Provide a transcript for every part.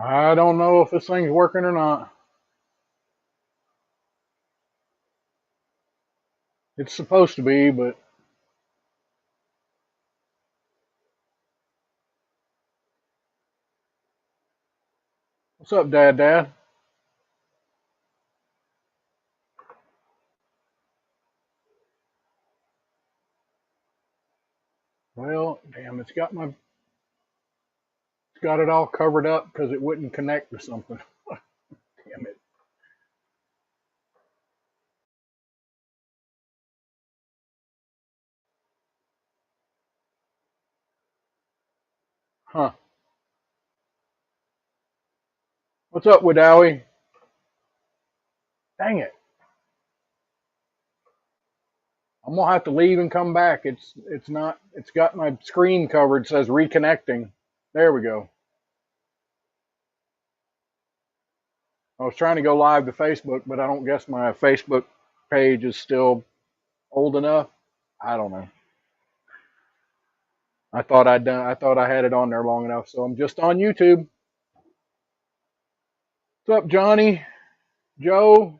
I don't know if this thing's working or not. It's supposed to be, but what's up, Dad? Well, damn, it's got it all covered up because it wouldn't connect to something. Damn it. Huh. What's up, Wodowie? Dang it. I'm gonna have to leave and come back. It's not it's got my screen covered, says reconnecting. There we go. I was trying to go live to Facebook, but I don't guess my Facebook page is still old enough. I don't know. I thought I had it on there long enough, so I'm just on YouTube. What's up, Johnny? Joe?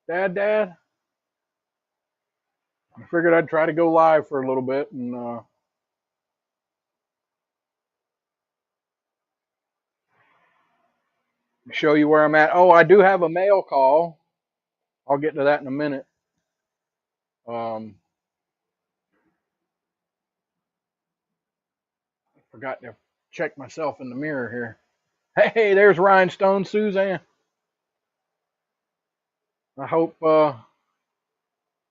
Dad? I figured I'd try to go live for a little bit and show you where I'm at. Oh, I do have a mail call. I'll get to that in a minute. Um, Forgot to check myself in the mirror here. Hey, there's Rhinestone Suzanne. I hope,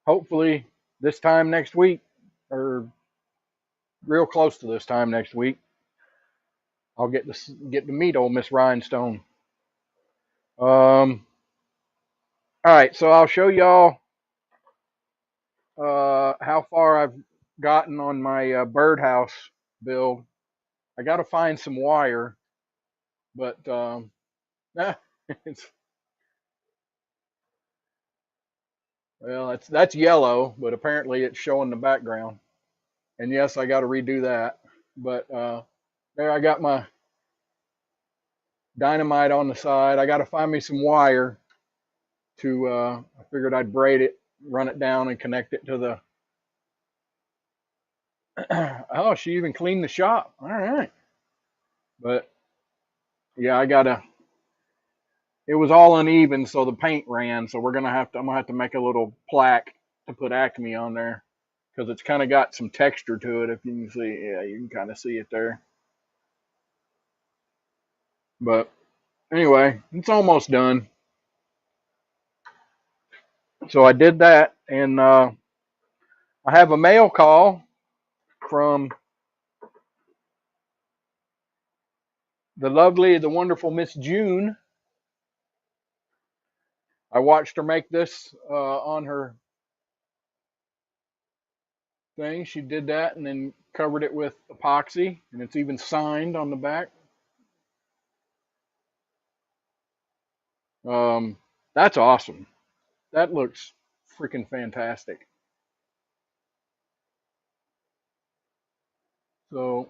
hopefully, this time next week, or real close to this time next week, I'll get to meet old Miss Rhinestone. All right, so I'll show y'all how far I've gotten on my birdhouse build. I got to find some wire, but it's well, that's yellow, but apparently it's showing the background. And yes, I got to redo that. But there, I got my dynamite on the side. I got to find me some wire to. I figured I'd braid it, run it down, and connect it to the. Oh, she even cleaned the shop. All right, but yeah, I gotta. It was all uneven, so the paint ran. So we're gonna have to. I'm gonna have to make a little plaque to put Acme on there because it's kind of got some texture to it. If you can see, yeah, you can kind of see it there. But anyway, it's almost done. So I did that, and I have a mail call from the lovely, the wonderful Miss June. I watched her make this on her thing. She did that and then covered it with epoxy, and it's even signed on the back. Um, that's awesome. That looks freaking fantastic. So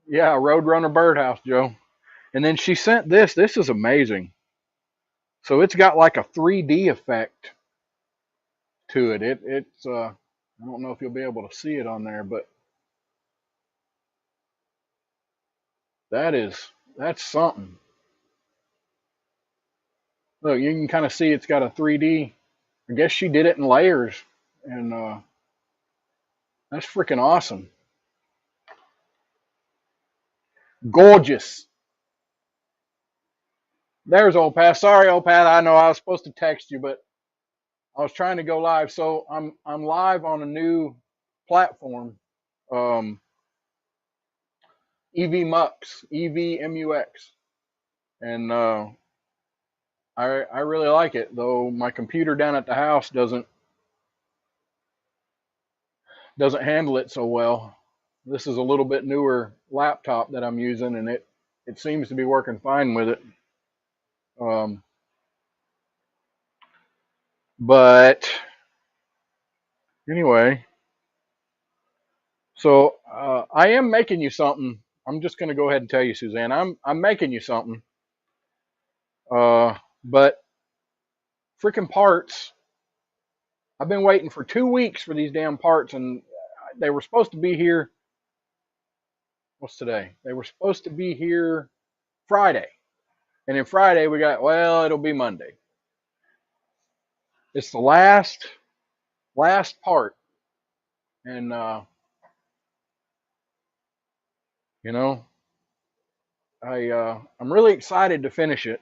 yeah, Roadrunner Birdhouse, Joe. And then she sent this. This is amazing. So it's got like a 3D effect to it. It's I don't know if you'll be able to see it on there, but that's something. Look, you can kind of see it's got a 3D. I guess she did it in layers, and that's freaking awesome. Gorgeous. There's old Pat. Sorry, old Pat. I know I was supposed to text you, but I was trying to go live. So I'm live on a new platform, um, EVMUX, and I really like it. Though my computer down at the house doesn't handle it so well. This is a little bit newer laptop that I'm using, and it seems to be working fine with it. Um, but anyway, so I am making you something. I'm just going to go ahead and tell you, Suzanne, I'm making you something. But freaking parts. I've been waiting for 2 weeks for these damn parts, and they were supposed to be here. What's today? They were supposed to be here Friday, and then Friday we got. Well, it'll be Monday. It's the last part, and you know, I'm really excited to finish it.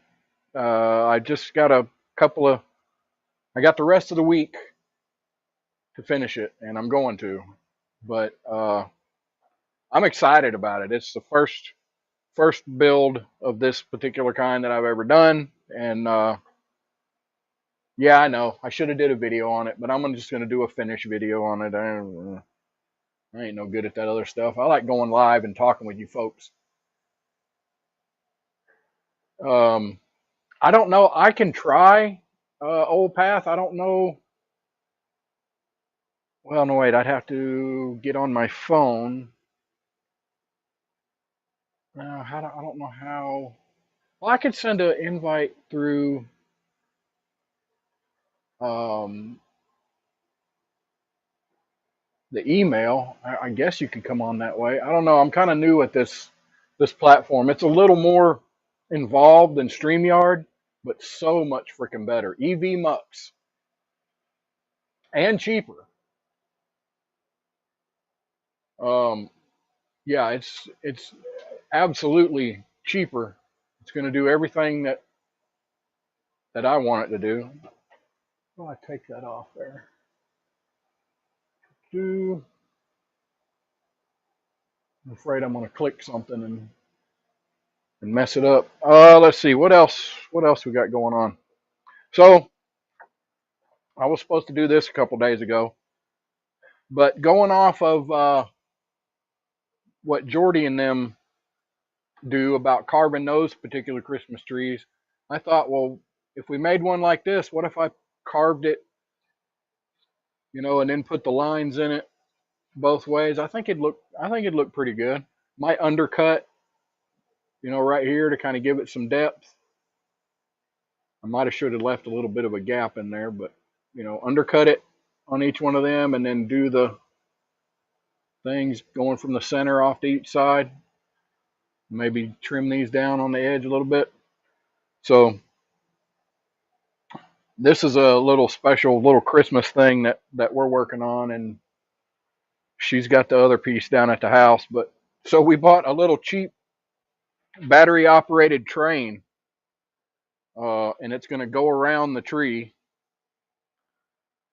I just got a couple of. I got the rest of the week to finish it, and I'm going to. But I'm excited about it. It's the first build of this particular kind that I've ever done, and yeah, I know I should have did a video on it, but I'm just gonna do a finish video on it. I ain't no good at that other stuff. I like going live and talking with you folks. Um, I don't know. I can try old path. I don't know. Well, no, wait. I'd have to get on my phone. I don't know how. Well, I could send an invite through um, the email. I guess you could come on that way. I don't know. I'm kind of new at this platform. It's a little more involved than StreamYard, but so much freaking better. EV Mux and cheaper. Um, yeah, it's absolutely cheaper. It's going to do everything that I want it to do. Oh, I take that off there. I'm afraid I'm going to click something and mess it up. Let's see what else. What else we got going on? So I was supposed to do this a couple days ago, but going off of what Jordy and them do about carving those particular Christmas trees, I thought, well, if we made one like this, what if I carved it, and then put the lines in it both ways? I think it'd look pretty good. Might undercut, right here to kind of give it some depth. I might have should have left a little bit of a gap in there, but undercut it on each one of them, and then do the things going from the center off to each side. Maybe trim these down on the edge a little bit. So this is a little special little Christmas thing that we're working on, and she's got the other piece down at the house. But so we bought a little cheap battery operated train, and it's going to go around the tree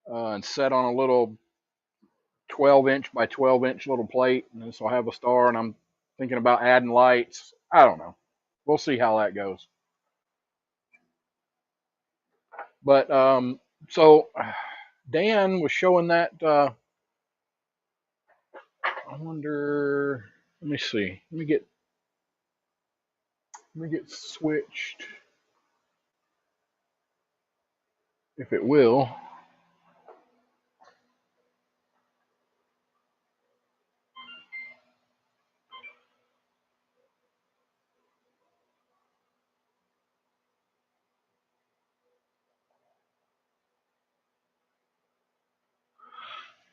and set on a little 12-inch by 12-inch little plate, and this will have a star. And I'm thinking about adding lights. I don't know. We'll see how that goes. But so Dan was showing that. I wonder. Let me see. Let me get switched, if it will.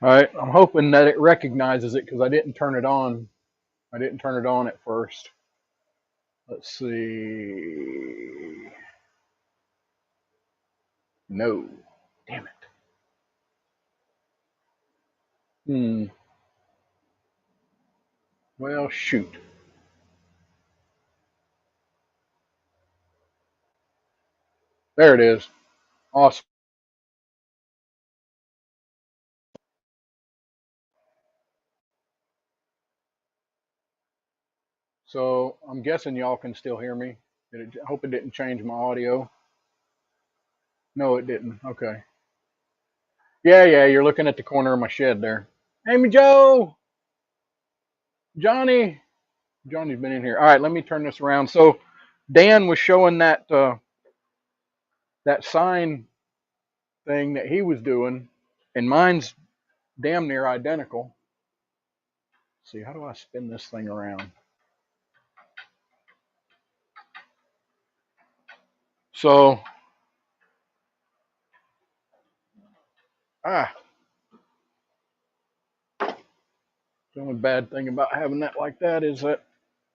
All right. I'm hoping that it recognizes it because I didn't turn it on. I didn't turn it on at first. Let's see. No. Damn it. Well, shoot. There it is. Awesome. So I'm guessing y'all can still hear me. I hope it didn't change my audio. No, it didn't. Okay. Yeah. You're looking at the corner of my shed there. Amy Joe, Johnny. Johnny's been in here. All right, let me turn this around. So Dan was showing that sign thing that he was doing, and mine's damn near identical. Let's see, how do I spin this thing around? So, the only bad thing about having that like that is that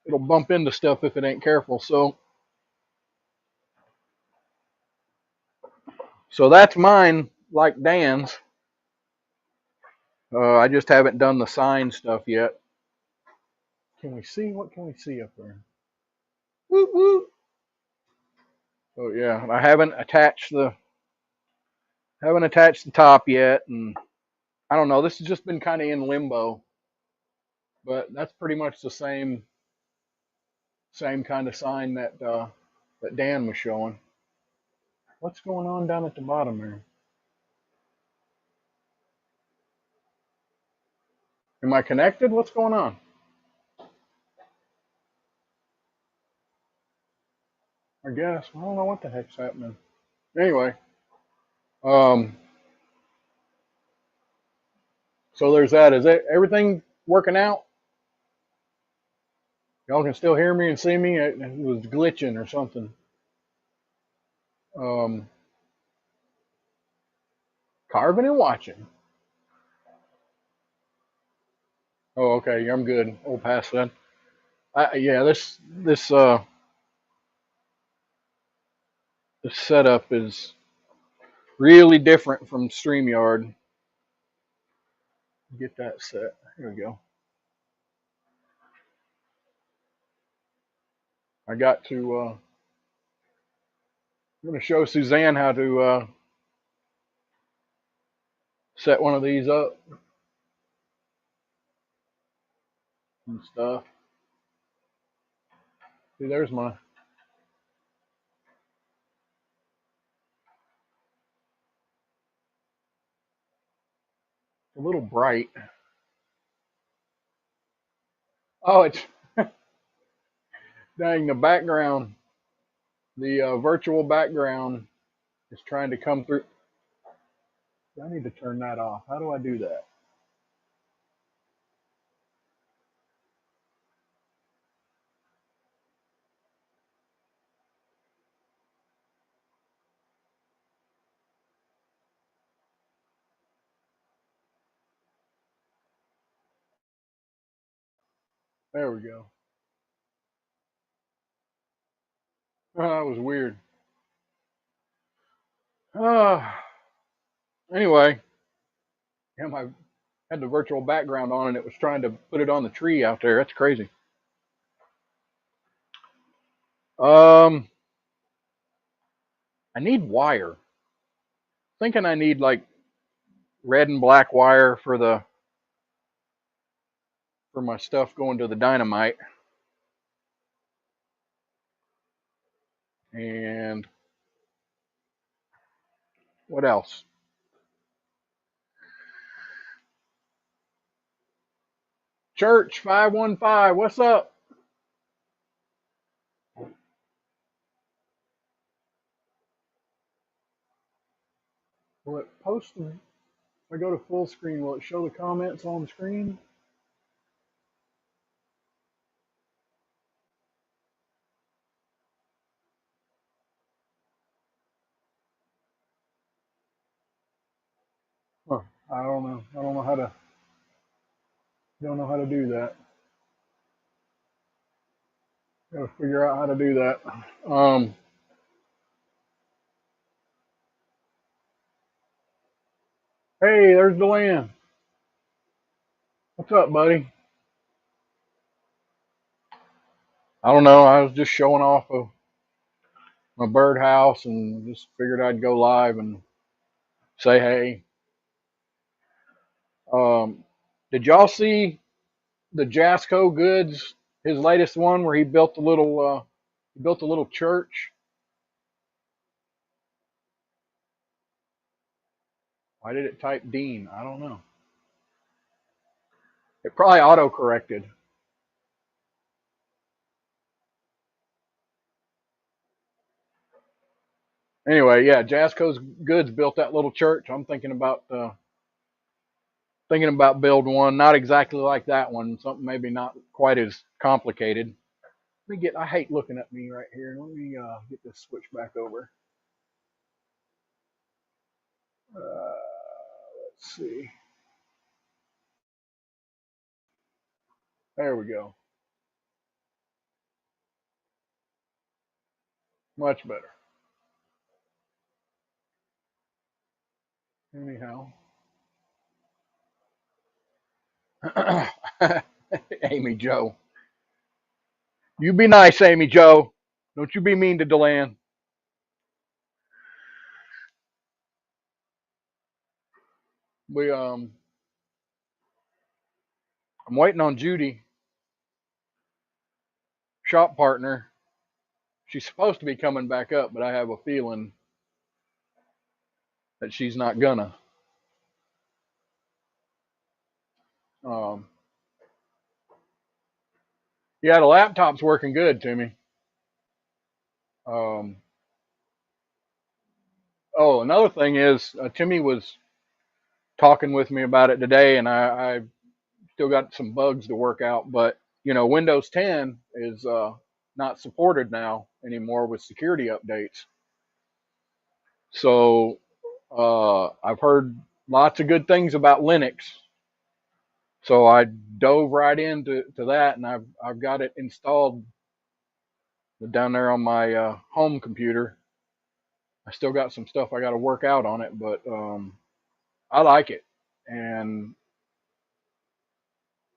it'll bump into stuff if it ain't careful. So that's mine, like Dan's. I just haven't done the sign stuff yet. Can we see? What can we see up there? Whoop whoop. So yeah, I haven't attached the top yet, and I don't know. This has just been kind of in limbo, but that's pretty much the same kind of sign that Dan was showing. What's going on down at the bottom there? Am I connected? What's going on? I guess I don't know what the heck's happening. Anyway, um, so there's that. Is it everything working out? Y'all can still hear me and see me. It was glitching or something. Um, Carving and watching. Oh, okay. I'm good. Old past that. Yeah, this setup is really different from StreamYard. Get that set. Here we go. I got to. I'm going to show Suzanne how to set one of these up and stuff. See, there's my a little bright. Oh, it's dang the background. The virtual background is trying to come through. I need to turn that off. How do I do that? There we go. Oh, that was weird. Uh, anyway, yeah, I had the virtual background on and it was trying to put it on the tree out there. That's crazy. Um, I need wire. Thinking I need like red and black wire for my stuff going to the dynamite. And what else? Church 515. What's up? Will it post them? If I go to full screen, will it show the comments on the screen? Huh. I don't know. I don't know how to do that. Gotta figure out how to do that. Hey, there's Deland. What's up, buddy? I don't know. I was just showing off of my birdhouse and just figured I'd go live and say hey. Um, did y'all see the Jasco Goods, his latest one where he built a little church? Why did it type Dean? I don't know. It probably auto corrected. Anyway, yeah, Jasco's Goods built that little church. I'm thinking about building one, not exactly like that one, something maybe not quite as complicated. Let me get. I hate looking at me right here. Let me get this switch back over. Let's see. There we go. Much better. Anyhow, Amy Joe, you be nice, Amy Joe. Don't you be mean to Deland. We I'm waiting on Judy, shop partner. She's supposed to be coming back up, but I have a feeling that she's not gonna. Um, yeah, the laptop's working good to me. Um, oh, another thing is Timmy was talking with me about it today, and I still got some bugs to work out. But Windows 10 is not supported now anymore with security updates. So I've heard lots of good things about Linux. So I dove right into that, and I've got it installed down there on my home computer. I still got some stuff I got to work out on it, but I like it, and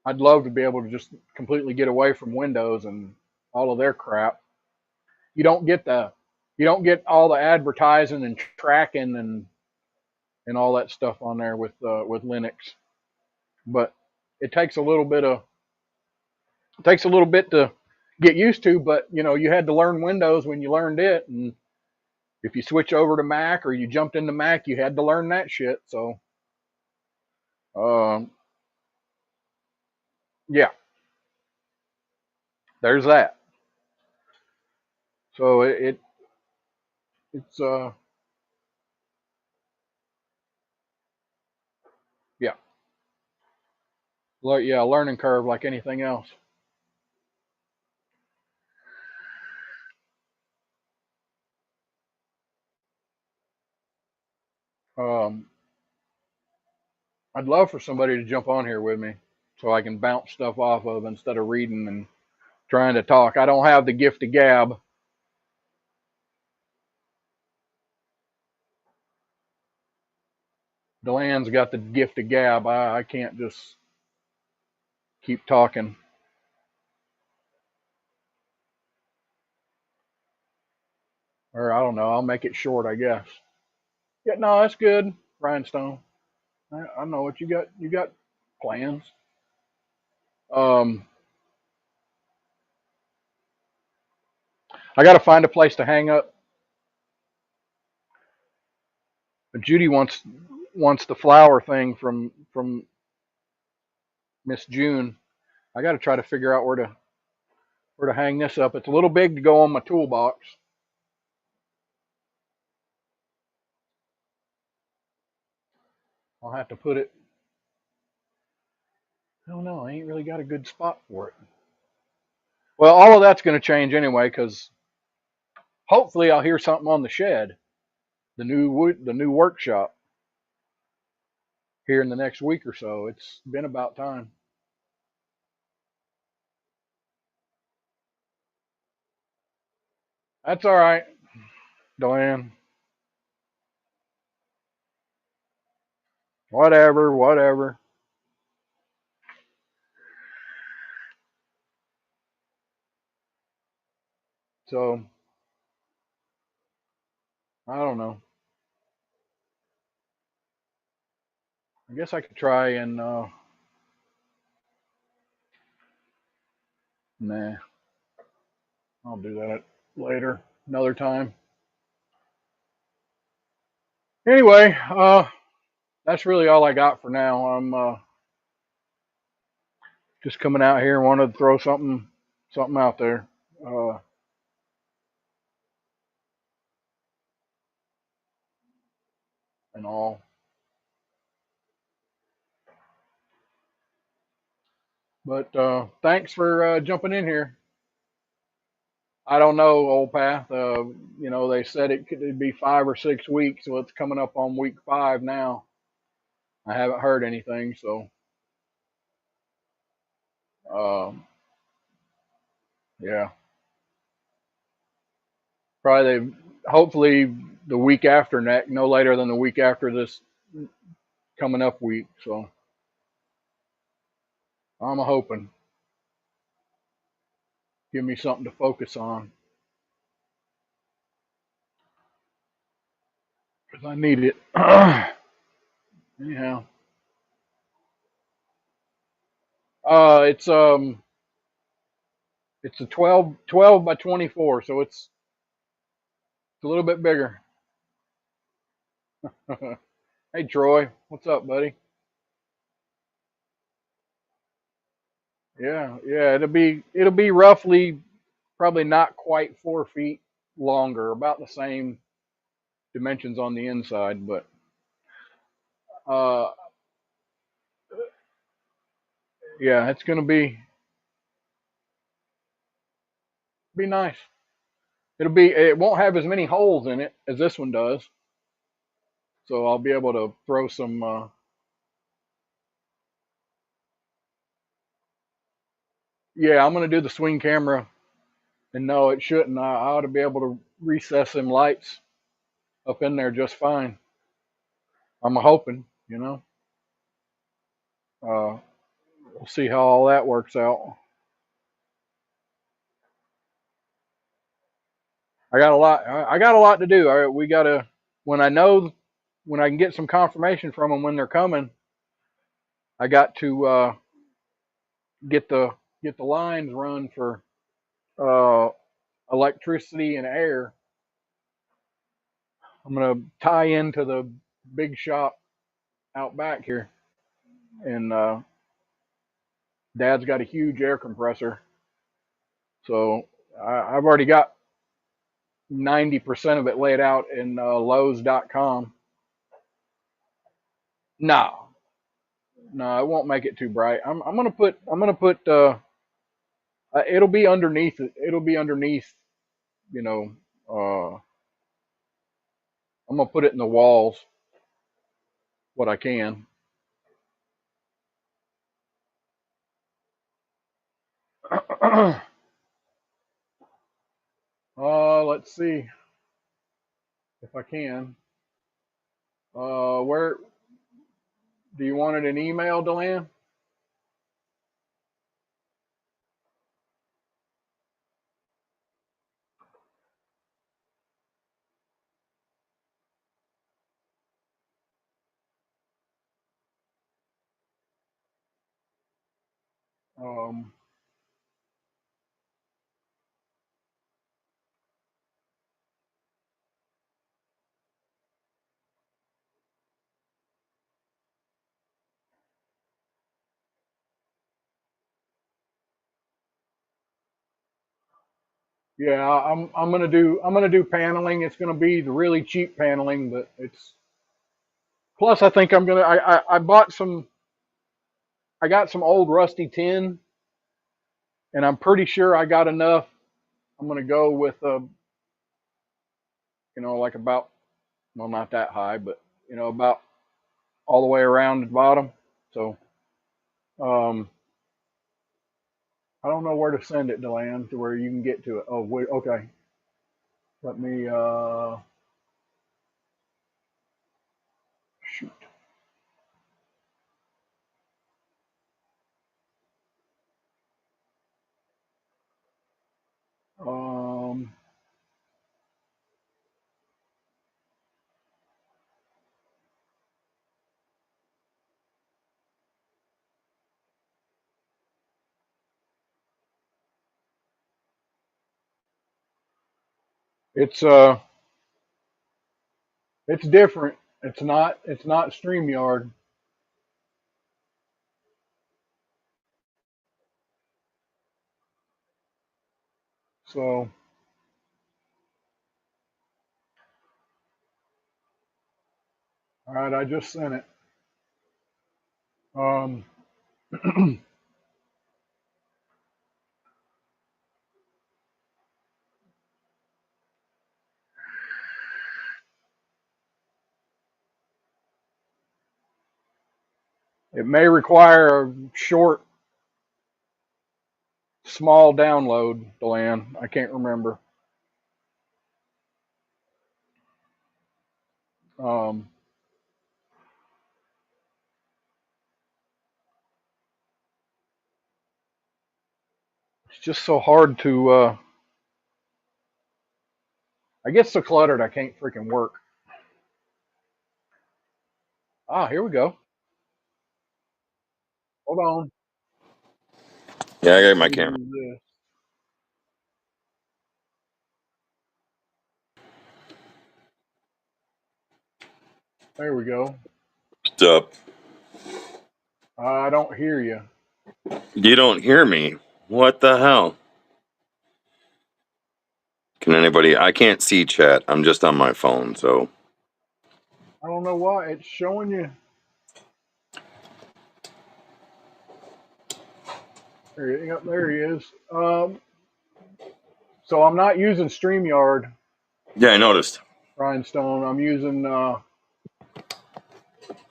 I'd love to be able to just completely get away from Windows and all of their crap. You don't get the you don't get all the advertising and tracking and all that stuff on there with Linux, but it takes a little bit of it takes a little bit to get used to. But you had to learn Windows when you learned it, and if you switch over to Mac or you jumped into Mac, you had to learn that shit. So um, yeah, there's that. So it's yeah, yeah, learning curve like anything else. Um, I'd love for somebody to jump on here with me so I can bounce stuff off of instead of reading and trying to talk. I don't have the gift of gab. Deland's got the gift of gab. I can't just keep talking. Or I don't know. I'll make it short, I guess. Yeah, no, that's good, Rhinestone. I know what you got. You got plans. Um, I got to find a place to hang up. Judy wants the flower thing from Miss June. I got to try to figure out where to hang this up. It's a little big to go on my toolbox. I'll have to put it. I don't know. I ain't really got a good spot for it. Well, all of that's going to change anyway, because hopefully I'll hear something on the shed, the new workshop here in the next week or so. It's been about time. That's all right, Deland. Whatever, whatever. So I don't know. I guess I could try and nah. I'll do that later, another time. Anyway, that's really all I got for now. I'm just coming out here and wanted to throw something out there, uh, and all. But thanks for jumping in here. I don't know, old path. You know, they said it could be 5 or 6 weeks, so it's coming up on week 5 now. I haven't heard anything, so um, yeah, probably hopefully the week after next, no later than the week after this coming up week. So I'm hoping. Give me something to focus on because I need it. Yeah. It's a 12 by 24, so it's a little bit bigger. Hey Troy, what's up, buddy? Yeah, yeah, it'll be roughly probably not quite 4 feet longer, about the same dimensions on the inside, but uh, yeah, it's gonna be nice. It won't have as many holes in it as this one does, so I'll be able to throw some. Yeah, I'm gonna do the swing camera, and no, it shouldn't. I ought to be able to recess them lights up in there just fine. I'm hoping, you know. Uh, we'll see how all that works out. I got a lot. I got a lot to do. We gotta when I know when I can get some confirmation from them when they're coming. I got to get the get the lines run for uh, electricity and air. I'm gonna tie into the big shop out back here, and Dad's got a huge air compressor, so I've already got 90% of it laid out in Lowe's.com. No, no, it won't make it too bright. I'm gonna put it'll be underneath it. It'll be underneath, you know. I'm gonna put it in the walls what I can. Let's see if I can. Where do you want it in email, Deland? Um, yeah, I'm gonna do paneling. It's gonna be the really cheap paneling, but it's plus I think I bought some I got some old rusty tin, and I'm pretty sure I got enough. I'm gonna go with like about, well, not that high, but about all the way around the bottom. So um, I don't know where to send it, Deland, to where you can get to it. Oh, wait, okay. Let me shoot. Um, it's uh, it's different. It's not StreamYard. So all right, I just sent it. Um, It may require a short, small download, Deland. I can't remember. Um, it's just so hard to. I get so cluttered I can't freaking work. Ah, here we go. Hold on. Yeah, I got Let's my camera. do this. There we go. What's up? I don't hear you. You don't hear me. What the hell? Can anybody? I can't see chat. I'm just on my phone, so. I don't know why it's showing you. Yep, there he is. So I'm not using StreamYard, Yeah, I noticed. Rhinestone. I'm using.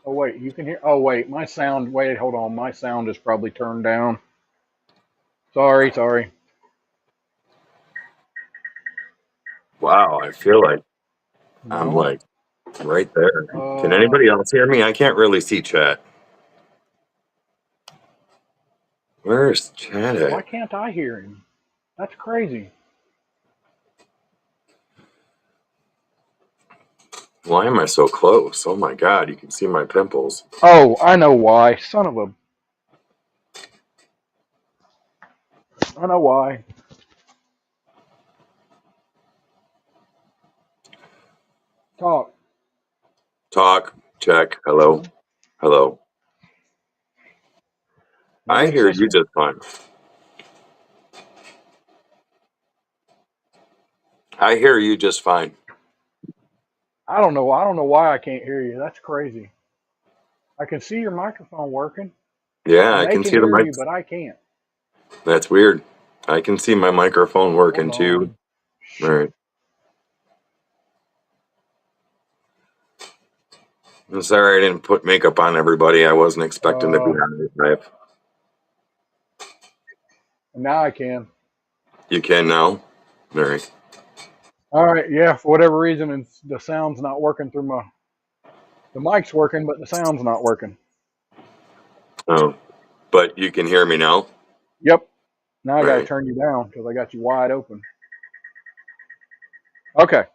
Oh wait, you can hear. Oh wait, my sound. Wait, hold on. My sound is probably turned down. Sorry, sorry. Wow, I feel like I'm No. like right there. Can Uh, anybody else hear me? I can't really see chat. Where's chat why at? can't I hear him? That's crazy. Why am I so close? Oh my god, you can see my pimples. Oh, I know why. Son of a. I know why. Talk. Talk, check, hello, hello. What I makes hear this? you just fine. I hear you just fine. I don't know. I don't know why I can't hear you. That's crazy. I can see your microphone working, Yeah, and I they can can see the hear mic. you, but I can't. That's weird. I can see my microphone Hold working too. on. All Shoot. right. I'm sorry I didn't put makeup on everybody. I wasn't expecting to be Uh, on this knife. now I can. You can now? All right. All right. Yeah. For whatever reason, the sound's not working through my. The mic's working, but the sound's not working. Oh, but you can hear me now? Yep. Now I got to Right. turn you down because I got you wide open. Okay.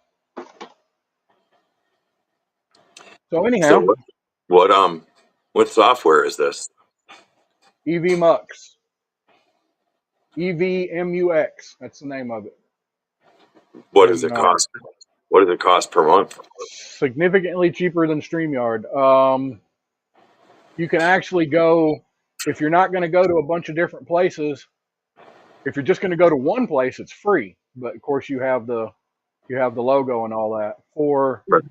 So So anyhow, what what software is this? EV Mux, EVMUX. That's the name of it. What does And it cost? What does it cost per month? significantly cheaper than StreamYard. You can actually go, if you're not going to go to a bunch of different places, if you're just going to go to one place, it's free. But of course, you have the logo and all that. For Right.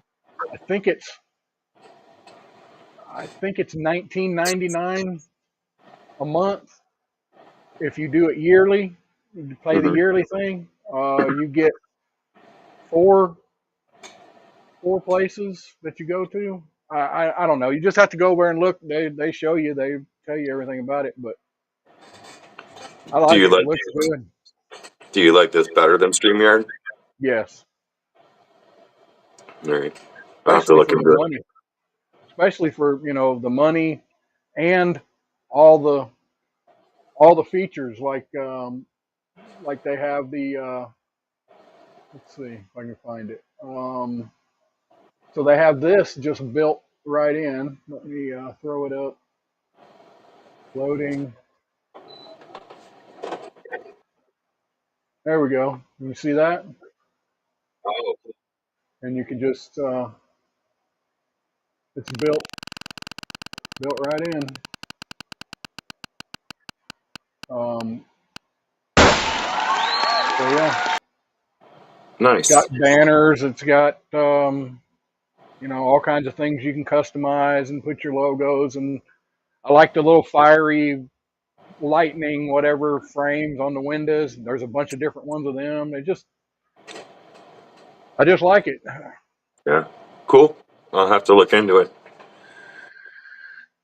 I think it's I think it's 19.99 a month. If you do it yearly, you pay the Mm-hmm. yearly thing. You get four four places that you go to. I don't know. You just have to go over and look. They show you. They tell you everything about it. But I Do like you it. It like looks good. do you like this better than StreamYard? Yes, All right. I'll have to especially look for the into it. money. Especially for the money and all the all the features like they have the let's see if I can find it. So they have this just built right in. Let me throw it up. Loading. There we go. You see that? Oh. And you can just it's built right in. Um, so yeah, it's got Nice. banners. It's got all kinds of things you can customize and put your logos. And I like the little fiery lightning whatever frames on the windows. There's a bunch of different ones of them. I just like it. Yeah. Cool. I'll have to look into it.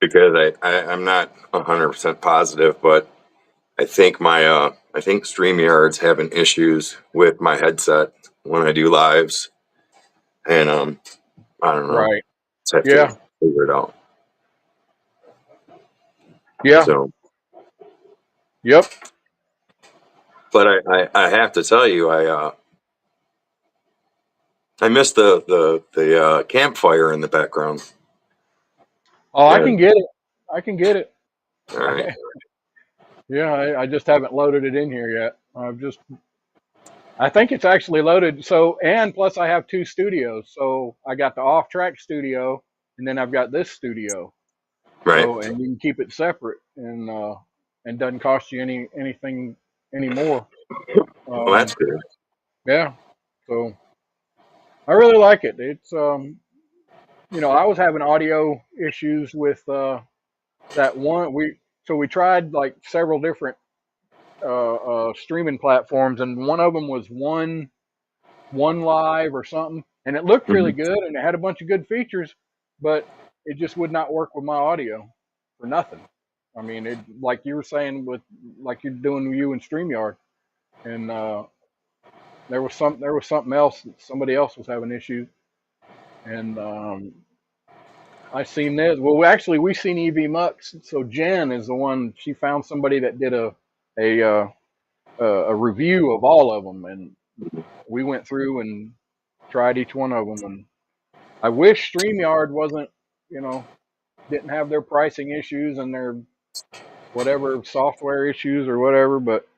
because I'm not 100% positive, but I think I think StreamYard's having issues with my headset when I do lives, and I don't know. Right. Just have to Yeah. figure it out. Yeah. So, Yep. but I have to tell you, I missed the campfire in the background. Oh, I Yeah. can get it. I can get it. All right. Yeah, I just haven't loaded it in here yet. I think it's actually loaded. So, and plus I have two studios. So I got the off track studio and then I've got this studio. Right. So, and you can keep it separate and doesn't cost you anything anymore. Well, that's Um, good. yeah. So I really like it. I was having audio issues with, that one. We tried like several different, streaming platforms and one of them was one live or something, and it looked really Mhm. good and it had a bunch of good features, but it just would not work with my audio for nothing. I mean, it like you were saying with like you're doing you and StreamYard, and there was something else that somebody else was having issues, and I seen this. Well, actually, we seen EV Mux. So Jen is the one. She found somebody that did a uh, a review of all of them, and we went through and tried each one of them, and I wish StreamYard wasn't, you know, didn't have their pricing issues and their whatever software issues or whatever, but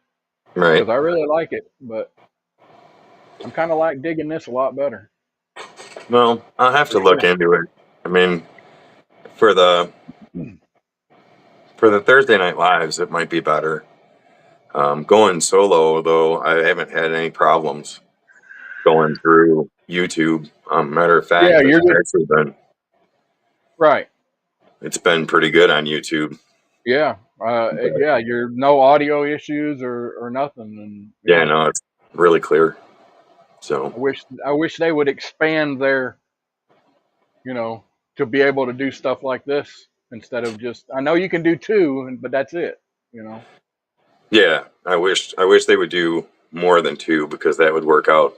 Right. because I really like it, but I'm kind of like digging this a lot better Well, I'll have for to look sure. into it. I mean, for the for the Thursday night lives, it might be better. Going solo though, I haven't had any problems going through YouTube. Matter of Yeah, fact, you're just right. it's been pretty good on YouTube. Yeah, But yeah, you're no audio issues or nothing, and yeah, yeah, no, it's really clear. So I wish they would expand their, to be able to do stuff like this instead of just. I know you can do two, but that's it. You know. yeah, I wish they would do more than two because that would work out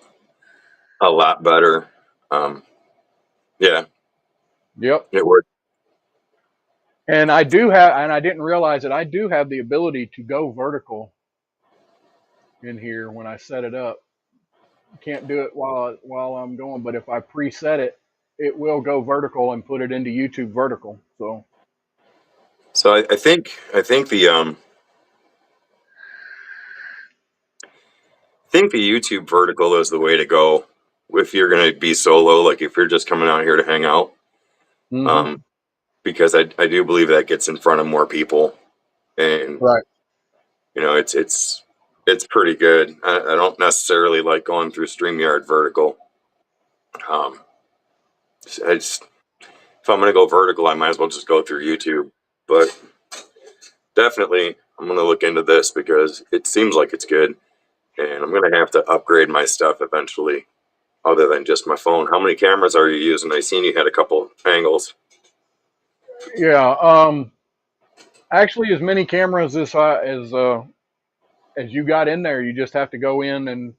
a lot better. Um, yeah, Yep. it worked. And I do have, and I didn't realize that I do have the ability to go vertical in here when I set it up. Can't do it while I'm going, but if I preset it, it will go vertical and put it into YouTube vertical. So So I think the YouTube vertical is the way to go if you're going to be solo, like if you're just coming out here to hang out. hmm Um, because I do believe that gets in front of more people, and right. it's pretty good. I don't necessarily like going through StreamYard vertical. Um, I just if I'm going to go vertical, I might as well just go through YouTube. But definitely, I'm going to look into this because it seems like it's good, and I'm going to have to upgrade my stuff eventually. Other than just my phone, how many cameras are you using? I seen you had a couple angles. Yeah. Actually, as many cameras as you got in there, you just have to go in and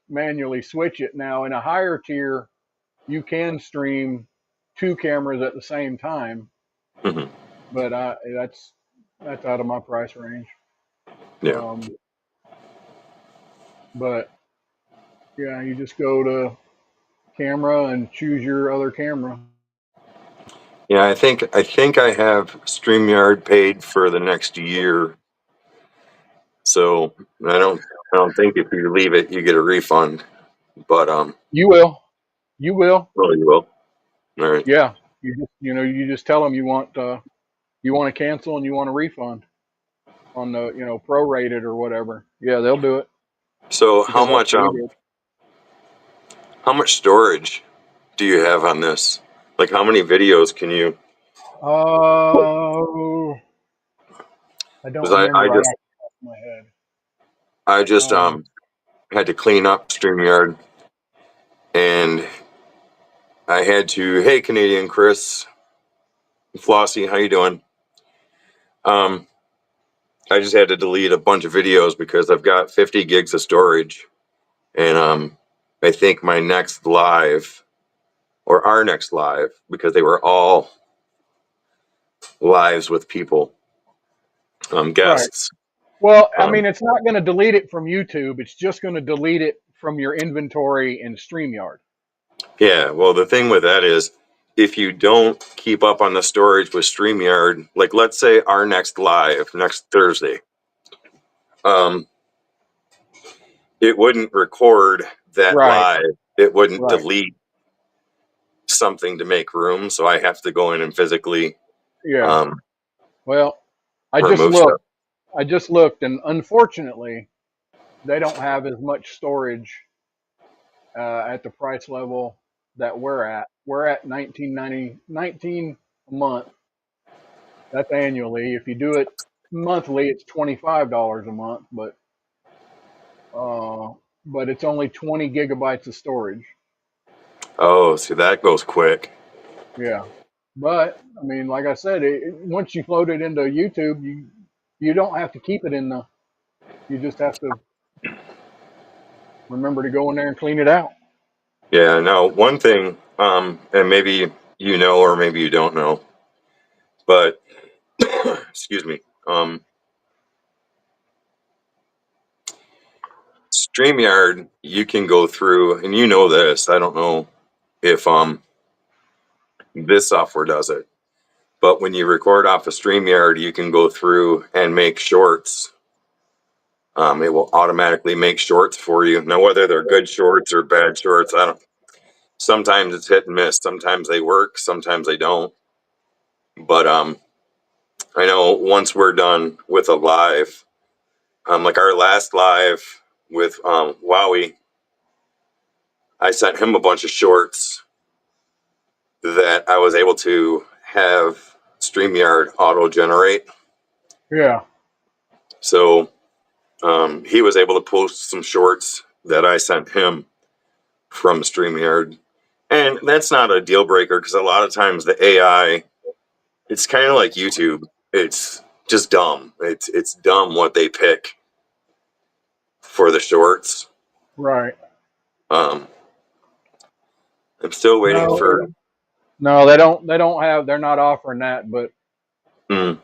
manually switch it. Now, in a higher tier, you can stream two cameras at the same time, Hmm. but that's out of my price range. Yeah, Um, but yeah, you just go to camera and choose your other camera. yeah. I think I have Streamyard paid for the next year, so I don't think if you leave it, you get a refund. But You will, you will. well, you will. All right. Yeah, you just tell them you want to cancel and you want a refund on the prorated or whatever. Yeah, they'll do it So because that's what we did. how much storage do you have on this? Like how many videos can you? Oh, I don't Because remember right off the top of my head. I just Um, had to clean up Streamyard, and I had to. Hey, Canadian Chris. Flossie, how you doing? Um, I just had to delete a bunch of videos because I've got 50 gigs of storage, and I think my next live or our next live, because they were all lives with people, Right. guests. Well, I Um, mean, it's not going to delete it from YouTube. It's just going to delete it from your inventory in StreamYard. yeah, well, the thing with that is, if you don't keep up on the storage with StreamYard, like let's say our next live next Thursday, um, it wouldn't record that Right. live. It wouldn't Right. delete something to make room, so I have to go in and physically Yeah. um, Well, I just remove looked. stuff. I just looked, and unfortunately, they don't have as much storage at the price level that we're at. We're at 19 a month. That's annually. If you do it monthly, it's $25 a month, uh, but it's only 20 gigabytes of storage. Oh, see, that goes quick. Yeah, but I mean, like I said, once you load it into YouTube, you don't have to keep it in the. You just have to remember to go in there and clean it out. Yeah, now one thing, and maybe you know or maybe you don't know, but excuse me, StreamYard, you can go through, and you know this. I don't know if this software does it, but when you record off of StreamYard, you can go through and make shorts. It will automatically make shorts for you. Now, whether they're good shorts or bad shorts, I don't. Sometimes it's hit and miss. Sometimes they work. Sometimes they don't. But I know once we're done with a live, like our last live with Wowie, I sent him a bunch of shorts that I was able to have StreamYard auto generate. Yeah, So he was able to post some shorts that I sent him from StreamYard. And that's not a deal breaker because a lot of times the AI, it's kind of like YouTube. It's just dumb. It's dumb what they pick for the shorts. right. Um, I'm still waiting No, for. no, they don't. They don't have. They're not offering that. But Mm,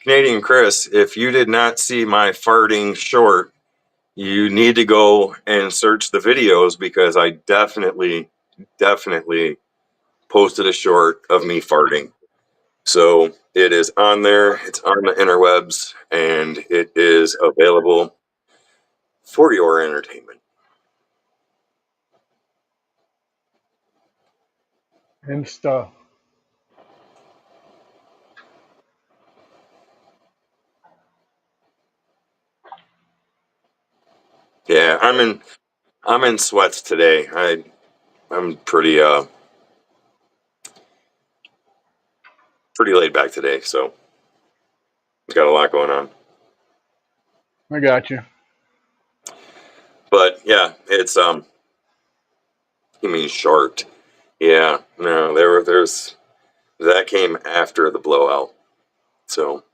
Canadian Chris, if you did not see my farting short, you need to go and search the videos because I definitely posted a short of me farting. So it is on there, it's on the interwebs, and it is available for your entertainment. and stuff. Yeah, I'm in sweats today. I'm pretty laid back today, so got a lot going on. I got you. But yeah, it's you mean short. Yeah, no, there's that came after the blowout. So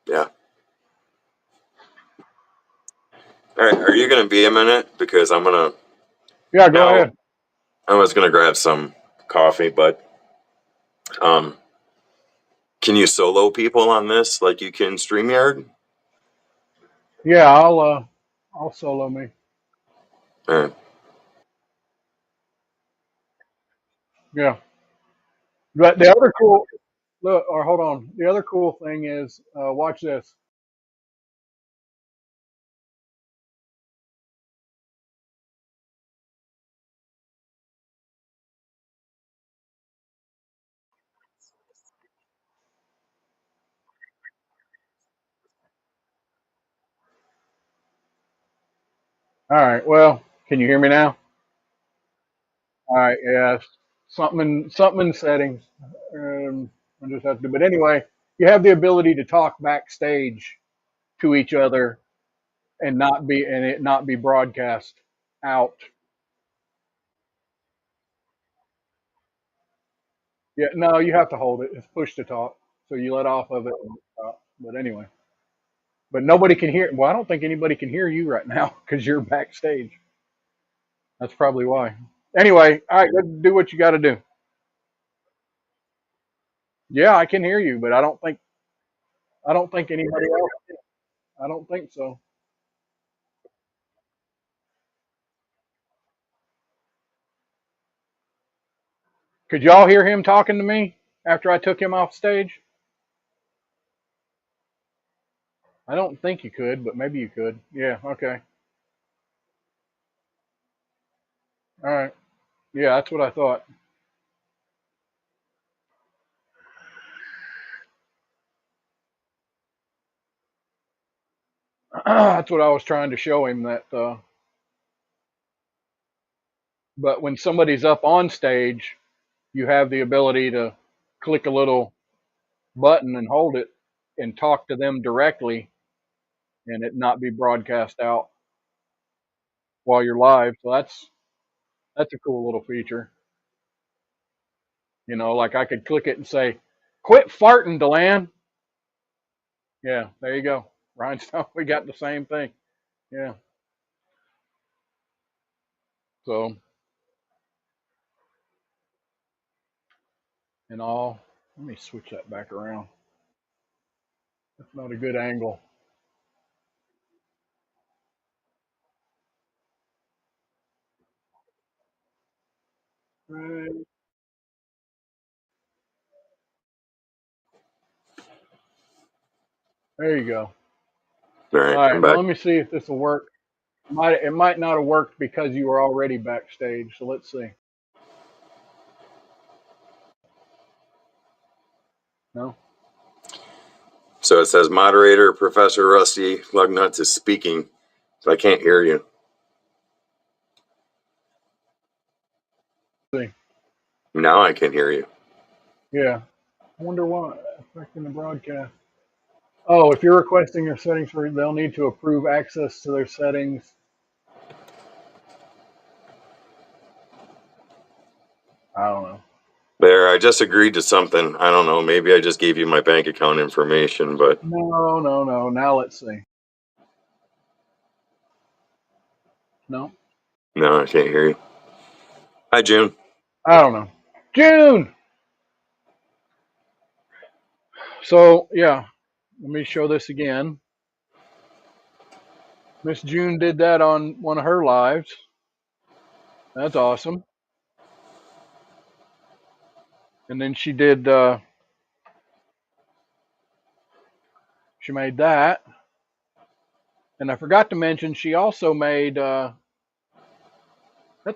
yeah. All right, are you gonna be a minute? Because I'm gonna Yeah, go now ahead. I was gonna grab some coffee, but um can you solo people on this like you can StreamYard? Yeah, I'll solo me. All right. Yeah, but the other cool look, or hold on. The other cool thing is, watch this. All right. Well, can you hear me now? All right. Yeah. Something in settings. I just have to. But anyway, you have the ability to talk backstage to each other and it not be broadcast out. Yeah, no, you have to hold it. It's push to talk. So you let off of it and talk. But anyway, but nobody can hear. Well, I don't think anybody can hear you right now because you're backstage. That's probably why. Anyway, all right, go do what you got to do. Yeah, I can hear you, but I don't think anybody else. I don't think so. Could y'all hear him talking to me after I took him off stage? I don't think you could, but maybe you could. Yeah, okay. All right. Yeah, that's what I thought. That's what I was trying to show him that but when somebody's up on stage, you have the ability to click a little button and hold it and talk to them directly and it not be broadcast out while you're live. So that's a cool little feature. Like I could click it and say, "Quit farting, Deland." Yeah, there you go. Rhinestone, we got the same thing. Yeah. So, and all, let me switch that back around. That's not a good angle. Right. There you go. All All right, I'm right. Now back. let me see if this will work. It might not have worked because you were already backstage. So let's see. No. So it says moderator Professor Rusty Lugnuts is speaking, so I can't hear you. See. Now I can hear you. Yeah. I wonder why affecting the broadcast. Oh, if you're requesting your settings for, they'll need to approve access to their settings. I don't know. There, I just agreed to something. I don't know. Maybe I just gave you my bank account information, but No, no, no. Now let's see. No, no, I can't hear you. Hi, June. I don't know. June. So yeah, let me show this again. Miss June did that on one of her lives. That's awesome. And then she did. She made that, and I forgot to mention she also made that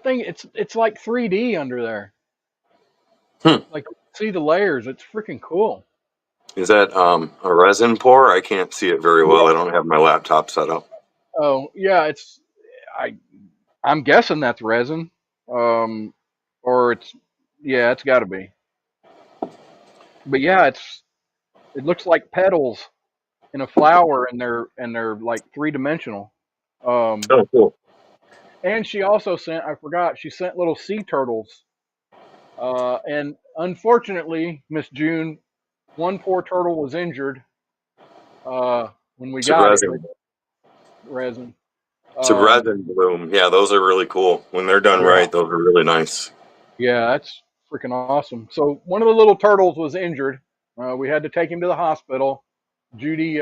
thing. It's like 3D under there. Hmm. Like see the layers. It's freaking cool. Is that a resin pour? I can't see it very well. I Yeah. don't have my laptop set up. Oh yeah. I I'm guessing that's resin. Um, or it's yeah. It's got to be. But yeah, it looks like petals in a flower, and they're like three-dimensional. Um, Oh, cool. and she also sent. I forgot. She sent little sea turtles. And unfortunately, Miss June, one poor turtle was injured when we It's a got it. resin. Resin. It's a Um, resin bloom. Yeah, those are really cool. When they're done yeah, right, those are really nice. yeah, that's freaking awesome. So one of the little turtles was injured. We had to take him to the hospital. Judy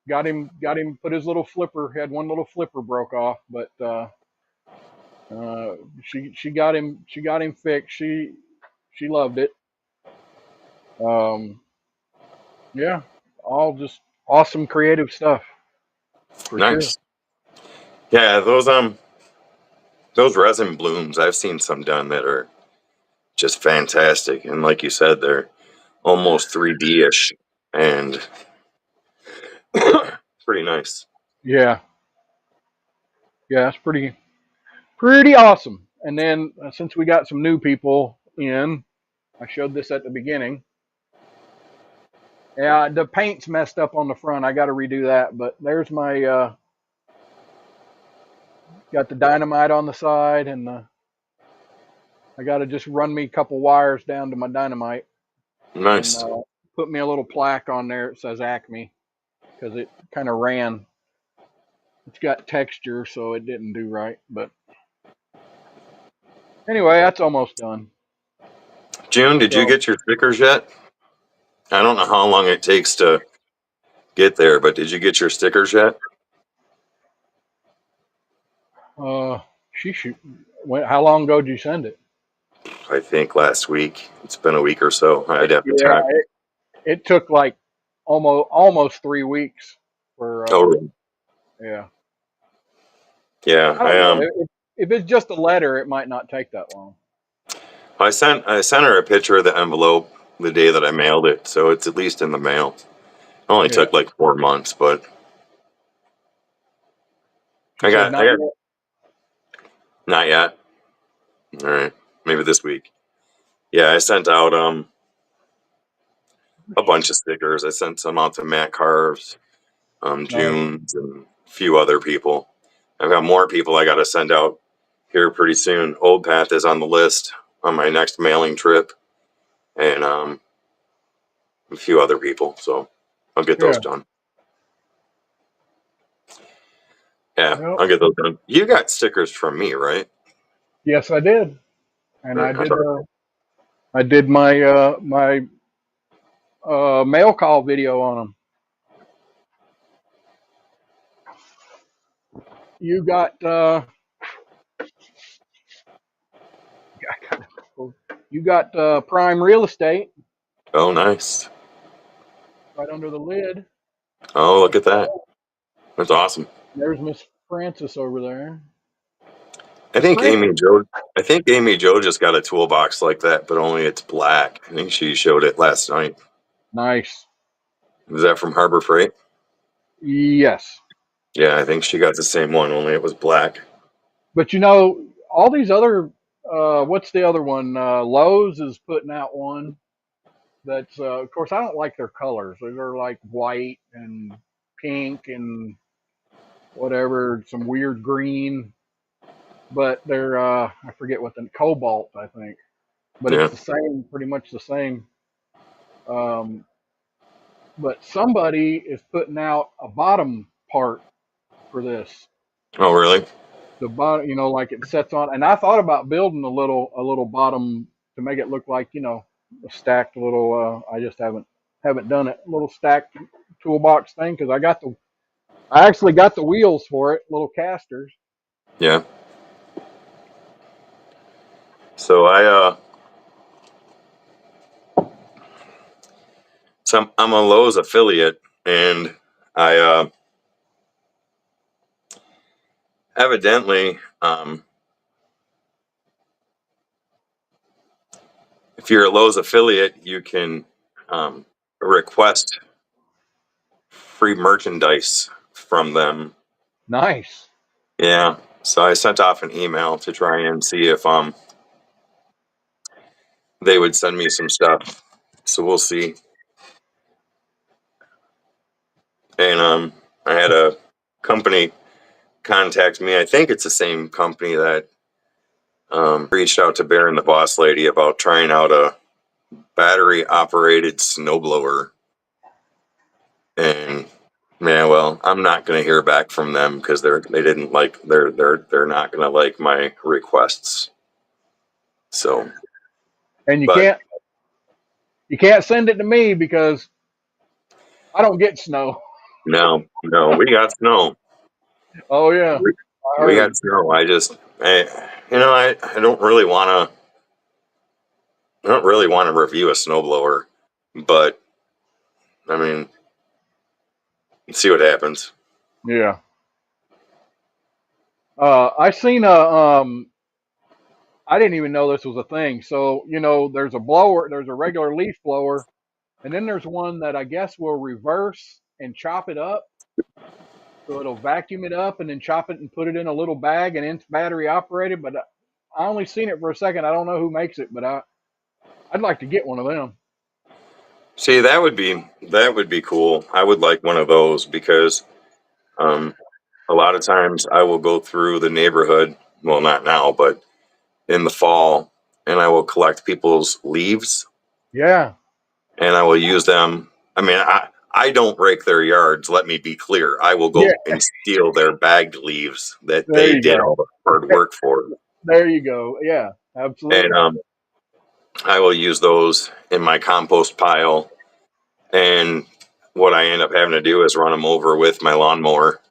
got him put his little flipper. He had one little flipper broke off, but she got him fixed. She loved it. Um, yeah, all just awesome creative stuff for sure. Nice. Yeah, those resin blooms, I've seen some done that are just fantastic. And like you said, they're almost 3D-ish and pretty nice. Yeah, yeah, it's pretty awesome. And then since we got some new people in, I showed this at the beginning. Yeah, the paint's messed up on the front. I got to redo that. But there's my got the dynamite on the side and the I got to just run me a couple wires down to my dynamite and Nice. put me a little plaque on there. It says Acme because it kind of ran. It's got texture, so it didn't do right. But anyway, that's almost done. June, did you So, get your stickers yet? I don't know how long it takes to get there, but did you get your stickers yet? uh, she shoot. How long ago did you send it? I think last week. It's been a week or so. I'd have to Yeah, check. it took like almost 3 weeks for Oh, yeah. yeah. I don't know. If it's just a letter, it might not take that long. I sent her a picture of the envelope the day that I mailed it, so it's at least in the mail. It only Yeah. took like 4 months, but She said I not got yet. not yet. All right, maybe this week. Yeah, I sent out a bunch of stickers. I sent some out to Matt Carves, Nice. June's, and a few other people. I've got more people I got to send out here pretty soon. Old Path is on the list on my next mailing trip, and a few other people. So I'll get those Yeah. done. Yeah, Well, I'll get those done. You got stickers from me, right? yes, I did, and Right, I thought, I did my mail call video on them. You got you got Prime Real Estate oh, nice. right under the lid. Oh, look Check at that that. out. That's awesome. There's Miss Francis over there. I Miss think Francis. Amy Joe. I think Amy Joe just got a toolbox like that, but only it's black. I think she showed it last night. Nice. Was that from Harbor Freight? Yes. Yeah, I think she got the same one, only it was black. But you know, all these other what's the other one? Lowe's is putting out one that's of course I don't like their colors. They're like white and pink and whatever, some weird green, but they're I forget what the cobalt I think, but it's Yeah. the same, pretty much the same. Um, but somebody is putting out a bottom part for this. Oh, really? The bottom, like it sets on. And I thought about building a little bottom to make it look like a stacked little. I just haven't done it. Little stacked toolbox thing because I actually got the wheels for it, little casters. Yeah. So I'm a Lowe's affiliate, and I evidently, if you're a Lowe's affiliate, you can request free merchandise from them. Nice. Yeah. So I sent off an email to try and see if they would send me some stuff. So we'll see. And I had a company contact me. I think it's the same company that reached out to Bear and the Boss Lady about trying out a battery operated snowblower. And yeah, well, I'm not going to hear back from them because they didn't like they're not going to like my requests. So, And you but can't send it to me because I don't get snow. no, we got snow. Oh yeah, We, I we got heard. snow. I don't really want to. I don't really want to review a snowblower, but I mean, let's see what happens. Yeah. I seen I didn't even know this was a thing. So, there's a blower, there's a regular leaf blower, and then there's one that I guess will reverse and chop it up. So it'll vacuum it up and then chop it and put it in a little bag and it's battery operated. But I only seen it for a second. I don't know who makes it, but I'd like to get one of them. See, that would be cool. I would like one of those because um, a lot of times I will go through the neighborhood. Well, not now, but in the fall, and I will collect people's leaves, Yeah. and I will use them. I mean, I don't rake their yards. Let me be clear. I will Yeah. go and steal their bagged leaves that There they you did go. all the hard work for, There you go. Yeah. and Absolutely. I will use those in my compost pile. And what I end up having to do is run them over with my lawnmower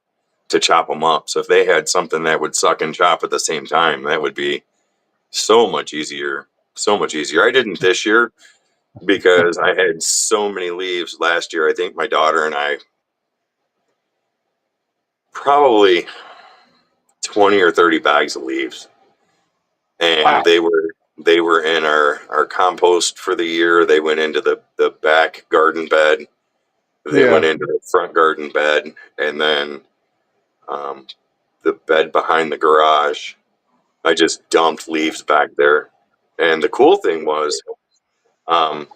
to chop them up. So if they had something that would suck and chop at the same time, that would be so much easier. So much easier. I didn't this year because I had so many leaves last year. I think my daughter and I probably 20 or 30 bags of leaves. Wow. And they were in our compost for the year. They went into the back garden bed. They went Yeah. into the front garden bed, and then um, the bed behind the garage. I just dumped leaves back there. And the cool thing was, um,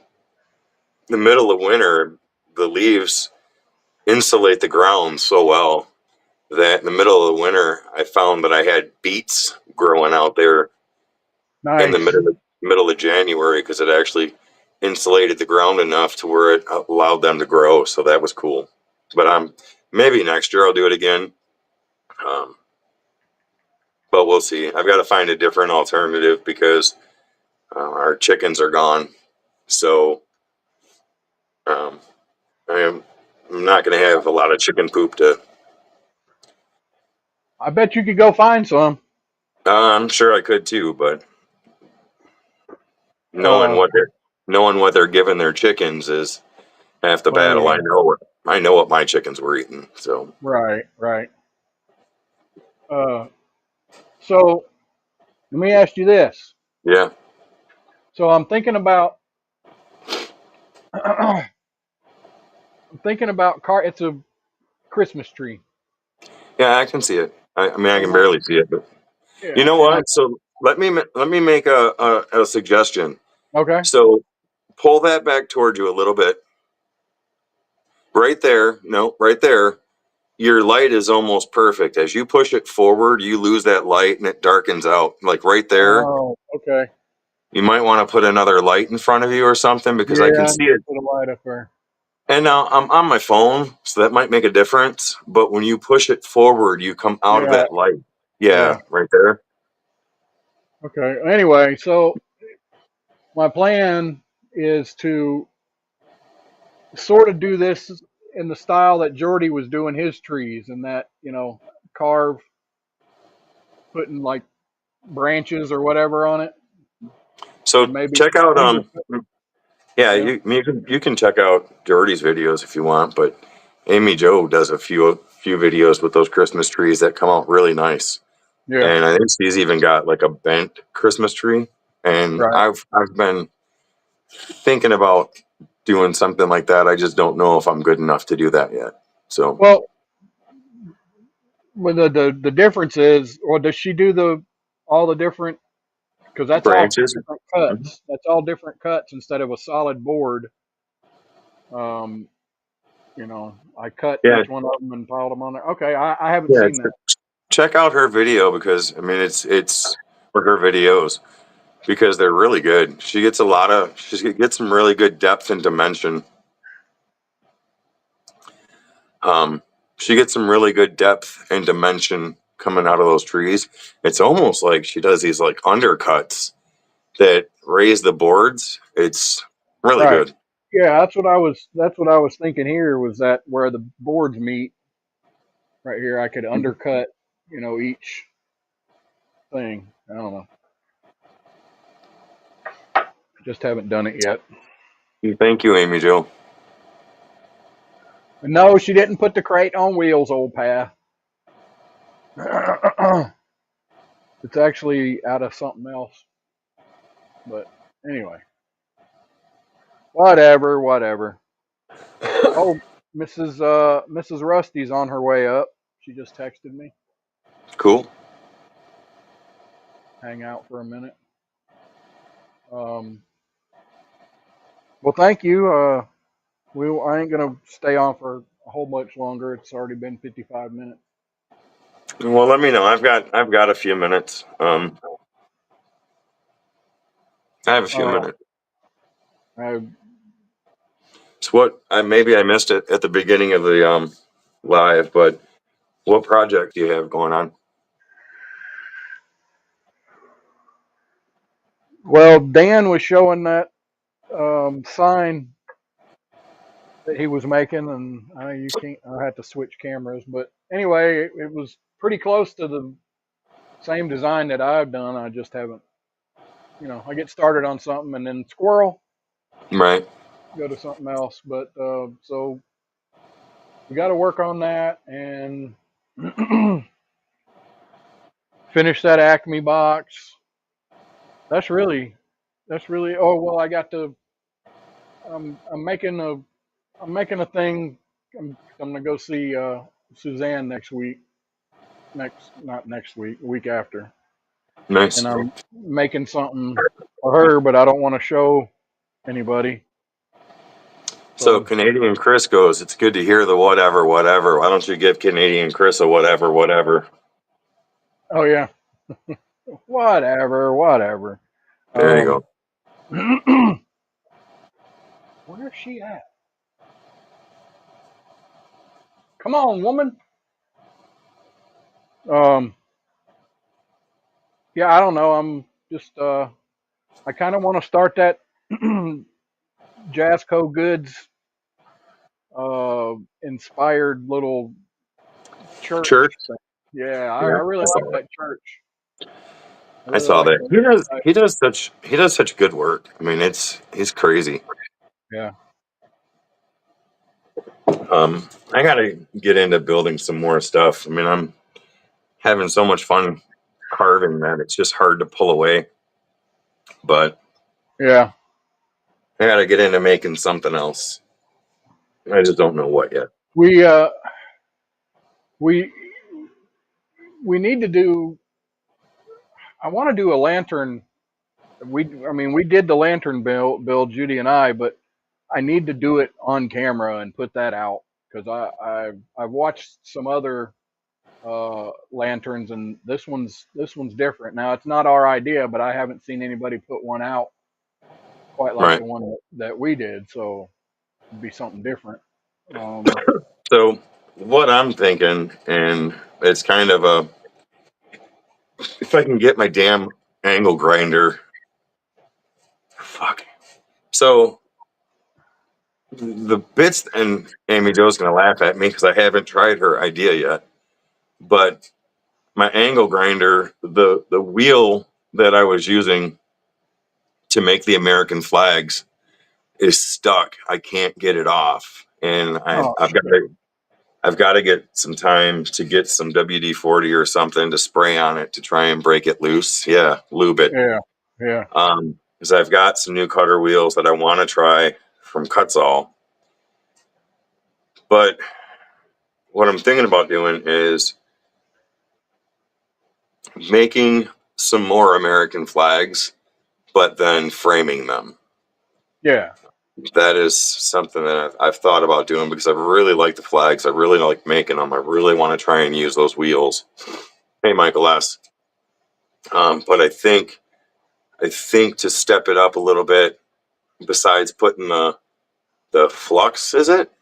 the middle of winter, the leaves insulate the ground so well that in the middle of the winter, I found that I had beets growing out there in the Nice. middle of January because it actually insulated the ground enough to where it allowed them to grow. So that was cool. But maybe next year I'll do it again. Um, but we'll see. I've got to find a different alternative because our chickens are gone. So um, I'm not going to have a lot of chicken poop to. I bet you could go find some. I'm sure I could too, but knowing Uh, what they're knowing what they're giving their chickens is half the well, battle. yeah. I know what my chickens were eating. So Right. Right. Uh, so let me ask you this. yeah, So I'm thinking about, I'm thinking about car. It's a Christmas tree. yeah, I can see it. I mean, I And can barely see it, but you yeah. know And I, what? So let me make a suggestion. okay. So pull that back towards you a little bit. Right there. No, right there. Your light is almost perfect. As you push it forward, you lose that light and it darkens out. Like right there, Oh, okay. you might want to put another light in front of you or something because I Yeah. can I see need to it. put a light up there. And now I'm on my phone, so that might make a difference. But when you push it forward, you come out of Yeah. that light. Yeah. Yeah, right there. Okay. Anyway, so my plan is to sort of do this in the style that Jordy was doing his trees, and that carve, putting like branches or whatever on it, So and maybe check out single. yeah, Yeah. you can check out Jordy's videos if you want, but Amy Joe does a few videos with those Christmas trees that come out really nice. Yeah. And I think she's even got like a bent Christmas tree. And Right. I've been thinking about doing something like that. I just don't know if I'm good enough to do that yet. So Well, the difference is, or does she do the all the different? Because that's all branches. different Mhm. cuts. That's all different cuts instead of a solid board. Um, I cut Yeah, each one of them and piled them on there. Okay, I haven't yeah. seen that. Check out her video because I mean it's for her videos because they're really good. She gets some really good depth and dimension. Um, she gets some really good depth and dimension coming out of those trees. It's almost like she does these like undercuts that raise the boards. It's really Right. good. Yeah, That's what I was thinking here was that where the boards meet right here, I could undercut, each thing. I don't know. Just haven't done it yet. Thank you, Amy Jo. And no, she didn't put the crate on wheels, old pal. It's actually out of something else. But anyway, whatever, whatever. Oh, Mrs. Rusty's on her way up. She just texted me. Cool. Hang out for a minute. Um, well, thank you. I ain't gonna stay on for a whole much longer. It's already been 55 minutes. Well, let me know. I've got a few minutes. I have a few Uh, minutes. I, So what? Maybe I missed it at the beginning of the live, but what project do you have going on? well, Dan was showing that sign that he was making, and you can't. I had to switch cameras, but anyway, it was pretty close to the same design that I've done. I just haven't, I get started on something and then squirrel, Right. go to something else. But so we got to work on that and finish that Acme box. That's really, that's really. Oh well, I got to. I'm making a thing. I'm gonna go see Suzanne next week. Not next week, the week after, Nice. and I'm making something for her, but I don't want to show anybody. So So, Canadian Chris goes, it's good to hear the whatever, whatever. Why don't you give Canadian Chris a whatever, whatever? oh yeah, whatever. There you go. Um, where's she at? Come on, woman. Um, yeah, I don't know. I'm just I kind of want to start that Jazzco Goods inspired little church Church. thing. Yeah, I Yeah, really I like saw that. that church. I I really saw like that. that. He does such good work. I mean, he's crazy. Yeah, I gotta get into building some more stuff. I mean, I'm having so much fun carving that it's just hard to pull away. But yeah. I gotta get into making something else. I just don't know what yet. We we we need to do. I want to do a lantern. I mean, we did the lantern build, Judy and I, but I need to do it on camera and put that out because I've watched some other lanterns and this one's different. Now it's not our idea, but I haven't seen anybody put one out quite like Right. the one that we did. So it'd be something different. Um, So what I'm thinking, and it's kind of a if I can get my damn angle grinder. Fuck. So the bits, and Amy Jo's gonna laugh at me because I haven't tried her idea yet. But my angle grinder, the wheel that I was using to make the American flags is stuck. I can't get it off, and oh I've got to get some time to get some WD-40 or something to spray on it to try and break it loose. Yeah, lube it. yeah, yeah, Because I've got some new cutter wheels that I want to try from Kutzall. But what I'm thinking about doing is making some more American flags, but then framing them. yeah, That is something that I've thought about doing because I really like the flags. I really like making them. I really want to try and use those wheels. Hey, Michael S. But I think to step it up a little bit, besides putting the flux, is it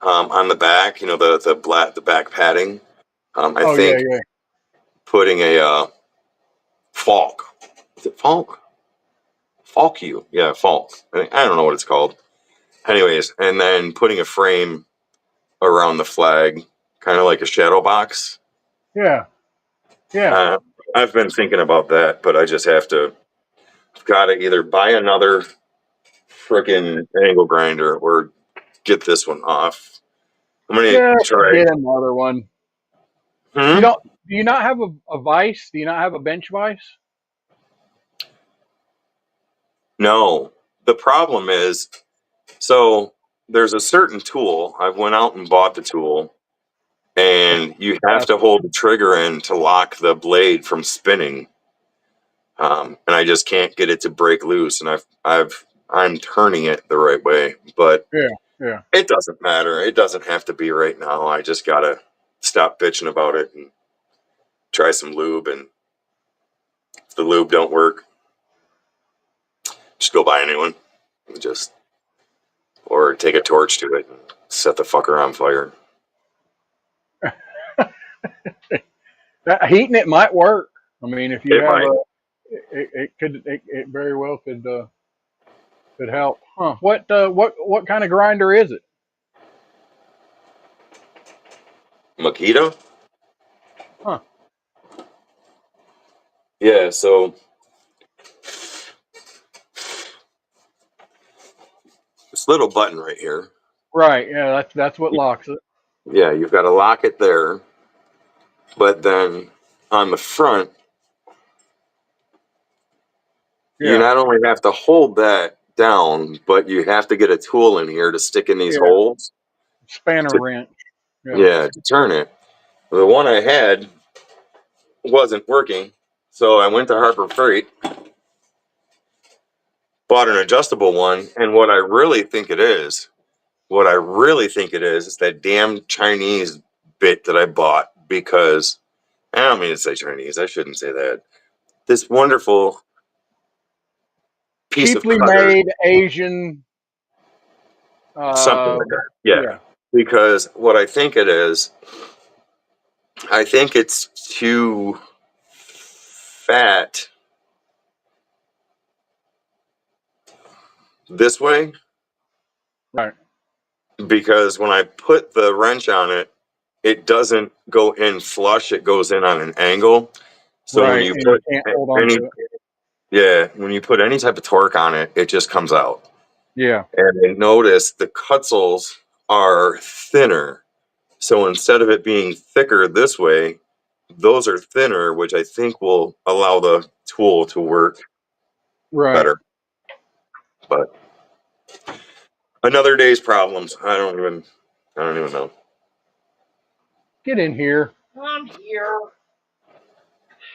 on the back? The back padding. I oh yeah, think yeah, putting a falk. Is it falk? Falk you? Yeah, falk. I don't know what it's called. Anyways, and then putting a frame around the flag, kind of like a shadow box. yeah, yeah, Uh, I've been thinking about that, but I just have to. I've got to either buy another freaking angle grinder or get this one off. I'm gonna just try. get another one. You Hmm? don't? Do you not have a vise? Do you not have a bench vise? No. The problem is, so there's a certain tool. I went out and bought the tool, and you have That's to hold the trigger in to lock the blade from spinning. And I just can't get it to break loose. And I'm turning it the right way, but yeah, yeah, it doesn't matter. It doesn't have to be right now. I just gotta stop bitching about it and try some lube. And if the lube don't work, Just go buy a new one. Or take a torch to it and set the fucker on fire. Heating it might work. I mean, if you It have might. it very well could help. Huh? What kind of grinder is it? Makita? Huh? Yeah, so this little button right here. Right. Yeah, that's what locks it. Yeah, you've got to lock it there. But then on the front, you Yeah. not only have to hold that down, but you have to get a tool in here to stick in these Yeah. holes Spanner to, wrench. Yeah. yeah, to turn it. The one I had wasn't working, so I went to Harbor Freight, bought an adjustable one, and what I really think it is that damn Chinese bit that I bought, because I don't mean to say Chinese, I shouldn't say that. This wonderful piece of Cheaply cutter, made Asian. something like that. Yeah. Yeah. Because what I think it is, I think it's too fat this way, Right. because when I put the wrench on it, it doesn't go in flush, it goes in on an angle. So when Right. you And you put can't hold on any to it. yeah, when you put any type of torque on it, it just comes out. Yeah. And I notice the cutzels are thinner. So instead of it being thicker this way, those are thinner, which I think will allow the tool to work Right. better. But another day's problems. I don't even know. Get in here. I'm here.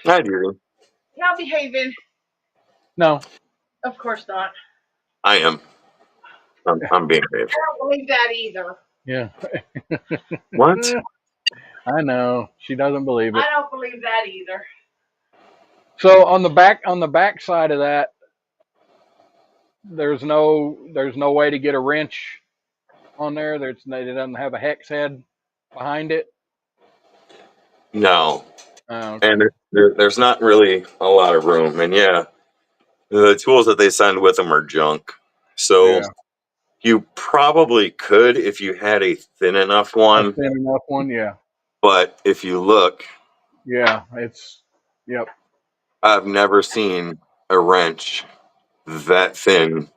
I do. Not behaving. No. Of course not. I am. I'm being brave. I don't believe that either. Yeah. What? I know. She doesn't believe it. I don't believe that either. So on the back side of that, there's no way to get a wrench on there. It doesn't have a hex head behind it. No. Oh, okay. And there's not really a lot of room. And yeah, the tools that they send with them are junk. So Yeah. you probably could if you had a thin enough A one. thin enough one. Yeah. But if you look, Yeah. It's. Yep. I've never seen a wrench that thin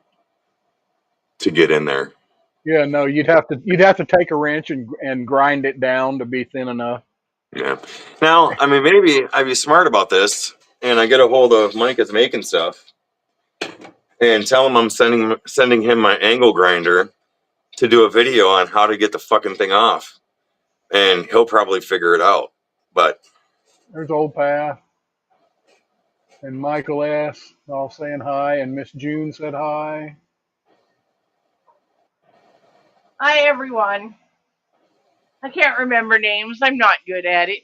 to get in there. Yeah. No. You'd have to take a wrench and grind it down to be thin enough. Yeah. Now, I mean, maybe I'd be smart about this, and I get a hold of Mike that's making stuff, and tell him I'm sending him my angle grinder to do a video on how to get the fucking thing off, and he'll probably figure it out. But There's Old Path and Michael S. all saying hi, and Miss June said hi. Hi, everyone. I can't remember names. I'm not good at it.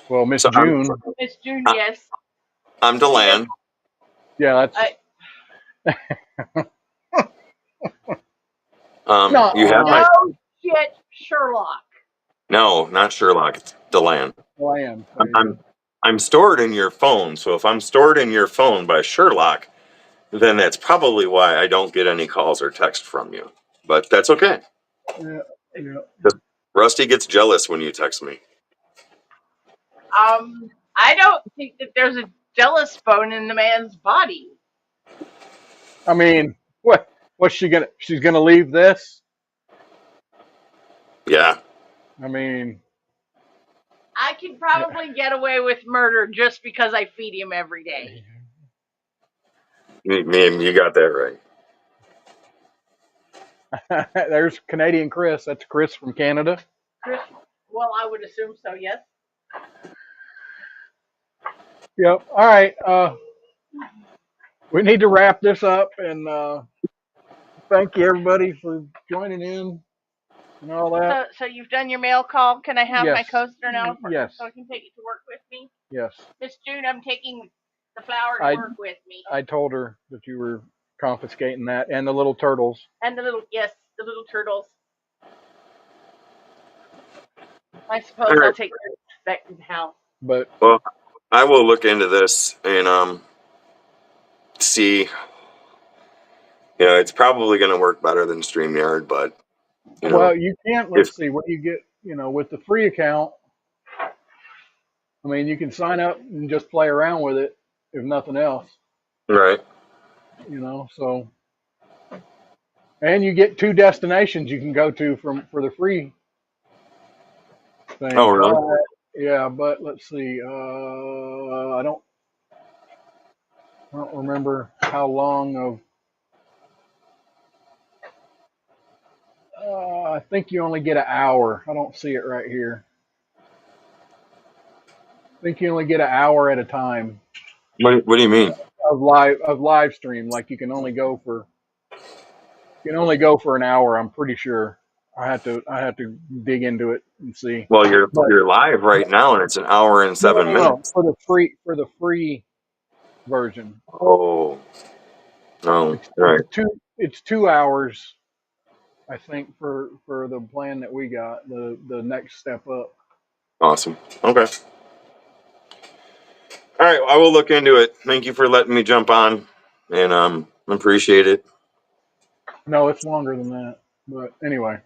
Well, Miss so June. Miss June, I- yes. I'm Deland. Yeah. That's. I, No. You have my no shit, Sherlock. no, not Sherlock. It's Deland. Land. I'm, There you I'm go. I'm stored in your phone. So if I'm stored in your phone by Sherlock, then that's probably why I don't get any calls or text from you. But that's okay. Yeah. Yeah. 'Cause Rusty gets jealous when you text me. I don't think that there's a jealous bone in the man's body. I mean, what's she gonna? She's gonna leave this. Yeah. I mean, I could probably get away with murder just because I feed him every day. You got that right. there's Canadian Chris. That's Chris from Canada. Chris, well, I would assume so, yes. Yep. All right. We need to wrap this up, and thank you everybody for joining in and all that. So you've done your mail call. Can I have my Yes. coaster now Yes. so I can take it to work with me? Yes. Miss June, I'm taking the flower to I work with me. I told her that you were confiscating that and the little turtles. And the little turtles. I suppose All I'll right. take those back to the house. But Well, I will look into this and see. It's probably going to work better than StreamYard, but well, you can't. if Let's see what you get. With the free account. I mean, you can sign up and just play around with it, if nothing else. right. So and you get 2 destinations you can go to for the free Oh, thing. really? But yeah, but let's see. I don't remember how long of. I think you only get an hour. I don't see it right here. I think you only get an hour at a time What do you mean? of live stream. Like you can only go for an hour. I'm pretty sure. I have to dig into it and see. Well, you're But you're live right now, and it's an hour and no, no, seven no, no. minutes. For the free version, Oh, no. it's All right. it's 2 hours. I think for the plan that we got, the next step up. Awesome. Okay. All right. I will look into it. Thank you for letting me jump on, and appreciate it. No, it's longer than that. But anyway.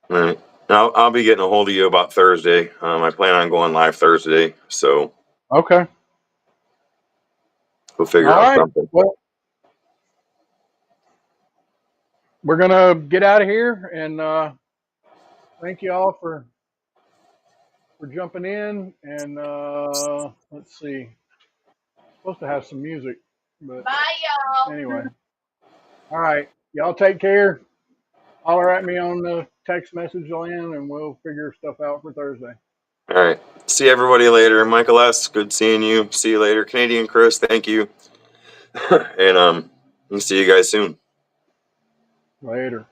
All right. I'll be getting a hold of you about Thursday. I plan on going live Thursday, so Okay. we'll figure All out right. something. Well, we're gonna get out of here, and thank you all for jumping in. And let's see, supposed to have some music, but Bye, y'all. anyway. All right, y'all take care. Holler at me on the text message land, and we'll figure stuff out for Thursday. All right. See everybody later. Michael S. Good seeing you. See you later. Canadian Chris. Thank you. And see you guys soon. Later.